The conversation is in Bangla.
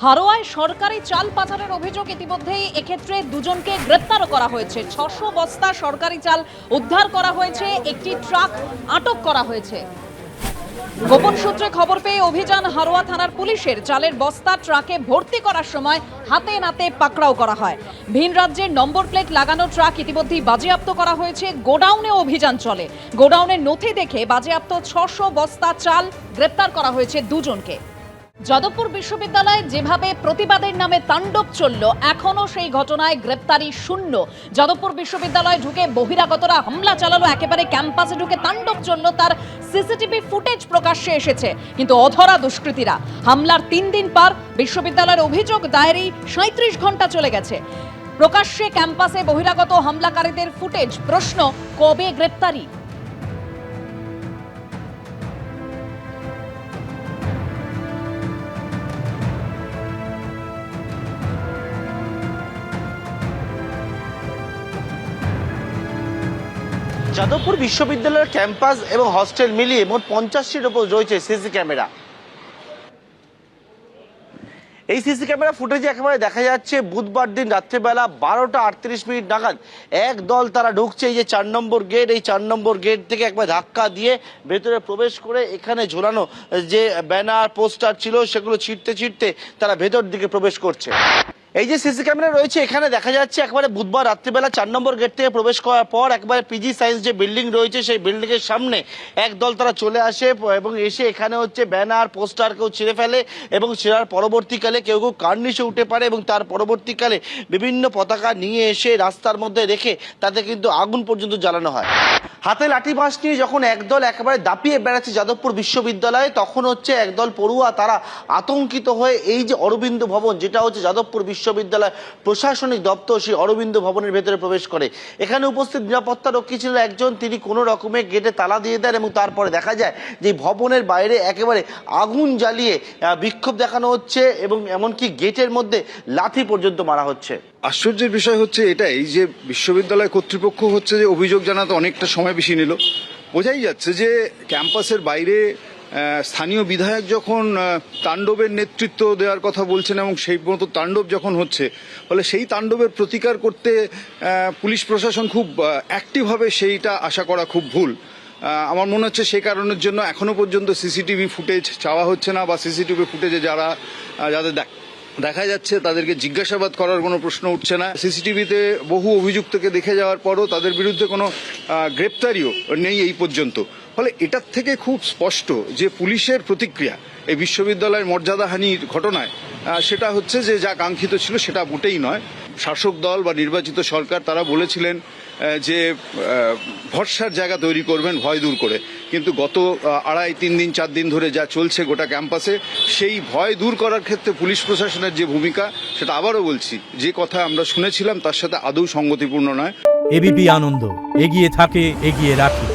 হারোয়ায় সরকারি চাল পাচারের অভিযোগ ইতিমধ্যেই এক্ষেত্রে দুজনকে গ্রেপ্তারও করা হয়েছে। ৬০০ বস্তা সরকারি চাল উদ্ধার করা হয়েছে, একটি ট্রাক আটক করা হয়েছে। গোপন সূত্রে খবর পেয়ে অভিযান হারোয়া থানার পুলিশের। চালের বস্তা ট্রাকে ভর্তি করার সময় হাতে নাতে পাকড়াও করা হয়। ভিন রাজ্যের নম্বর প্লেট লাগানো ট্রাক ইতিমধ্যেই বাজেয়াপ্ত করা হয়েছে। গোডাউনে অভিযান চলে। গোডাউনের নথি দেখে বাজেয়াপ্ত ৬০০ বস্তা চাল, গ্রেপ্তার করা হয়েছে দুজনকে। যাদবপুর বিশ্ববিদ্যালয়ে যেভাবে প্রতিবাদের নামে তাণ্ডব চলল, এখনো সেই ঘটনায় গ্রেপ্তারি শূন্য। যাদবপুর বিশ্ববিদ্যালয়ে ঢুকে বহিরাগতরা হামলা চালালো, একেবারে ক্যাম্পাসে ঢুকে তাণ্ডব চলল, তার সিসিটিভি ফুটেজ প্রকাশ্যে এসেছে। কিন্তু অধরা দুষ্কৃতীরা। হামলার ৩ দিন পর বিশ্ববিদ্যালয়ের অভিযোগ দায়েরই ৩৭ ঘন্টা চলে গেছে। প্রকাশ্যে ক্যাম্পাসে বহিরাগত হামলাকারীদের ফুটেজ। প্রশ্ন, কবে গ্রেপ্তারি? যাদবপুর বিশ্ববিদ্যালয়ের ক্যাম্পাস এবং হস্টেল মিলিয়ে মোট 50টির উপর রয়েছে সিসি ক্যামেরা। এই সিসি ক্যামেরা ফুটেজে একেবারে দেখা যাচ্ছে বুধবার দিন রাত্রেবেলা 12টা 38 মিনিট নাগাদ এক দল তারা ঢুকছে এই যে 4 নম্বর গেট, এই 4 নম্বর গেট থেকে একবার ধাক্কা দিয়ে ভেতরে প্রবেশ করে এখানে ঝোলানো যে ব্যানার পোস্টার ছিল সেগুলো ছিঁড়তে তারা ভেতর দিকে প্রবেশ করছে। এই যে সিসি ক্যামেরা রয়েছে এখানে দেখা যাচ্ছে একবারে বুধবার রাত্রিবেলা 4 নম্বর গেট থেকে প্রবেশ করার পর একবারে পিজি সায়েন্স যে বিল্ডিং রয়েছে সেই বিল্ডিং এর সামনে একদল তারা চলে আসে এবং এসে এখানে হচ্ছে ব্যানার পোস্টার কেউ ছিঁড়ে ফেলে এবং ছেঁড়ার পরবর্তীকালে কেউ কার্নিশে উঠে পারে এবং তার পরবর্তীকালে বিভিন্ন পতাকা নিয়ে এসে রাস্তার মধ্যে রেখে তাতে কিন্তু আগুন পর্যন্ত জ্বালানো হয়। হাতে লাঠি বাঁশ নিয়ে যখন একদল একেবারে দাপিয়ে বেড়াচ্ছে যাদবপুর বিশ্ববিদ্যালয়ে, তখন হচ্ছে একদল পড়ুয়া তারা আতঙ্কিত হয়ে এই যে অরবিন্দ ভবন, যেটা হচ্ছে যাদবপুর বিশ্ববিদ্যালয় প্রশাসনিক দপ্তর, সেই অরবিন্দ ভবনের ভেতরে প্রবেশ করে। এখানে উপস্থিত নিরাপত্তা রক্ষী ছিল একজন, তিনি কোনো রকমে গেটে তালা দিয়ে দেন এবং তারপরে দেখা যায় যে ভবনের বাইরে একেবারে আগুন জ্বালিয়ে বিক্ষোভ দেখানো হচ্ছে এবং এমনকি গেটের মধ্যে লাঠি পর্যন্ত মারা হচ্ছে। আশ্চর্যের বিষয় হচ্ছে এটাই যে বিশ্ববিদ্যালয় কর্তৃপক্ষ হচ্ছে যে অভিযোগ জানাতে অনেকটা সময় বেশি নিল। বোঝাই যাচ্ছে যে ক্যাম্পাসের বাইরে স্থানীয় বিধায়ক যখন তাণ্ডবের নেতৃত্ব দেওয়ার কথা বলছেন এবং সেই মতো তাণ্ডব যখন হচ্ছে, ফলে সেই তাণ্ডবের প্রতিকার করতে পুলিশ প্রশাসন খুব অ্যাক্টিভ হবে, সেইটা আশা করা খুব ভুল। আমার মনে হচ্ছে সেই কারণের জন্য এখনো পর্যন্ত সিসিটিভি ফুটেজ চাওয়া হচ্ছে না, বা সিসিটিভি ফুটেজে যাদের দেখা যাচ্ছে তাদেরকে জিজ্ঞাসাবাদ করার কোনো প্রশ্ন উঠছে না। সিসিটিভিতে বহু অভিযুক্তকে দেখে যাওয়ার পরও তাদের বিরুদ্ধে কোনো গ্রেপ্তারিও নেই এই পর্যন্ত। ফলে এটার থেকে খুব স্পষ্ট যে পুলিশের প্রতিক্রিয়া এই বিশ্ববিদ্যালয়ের মর্যাদাহানির ঘটনায় সেটা হচ্ছে যে যা কাঙ্ক্ষিত ছিল সেটা মোটেই নয়। শাসক দল বা নির্বাচিত সরকার তারা বলেছিলেন যে ভরসার জায়গা তৈরি করবেন ভয় দূর করে, কিন্তু গত 2.5-3 দিন 4 দিন ধরে যা চলছে গোটা ক্যাম্পাসে, সেই ভয় দূর করার ক্ষেত্রে পুলিশ প্রশাসনের যে ভূমিকা, সেটা আবারও বলছি যে কথা আমরা শুনেছিলাম তার সাথে আদৌ সঙ্গতিপূর্ণ নয়। এবিপি আনন্দ, এগিয়ে থাকে, এগিয়ে রাখে।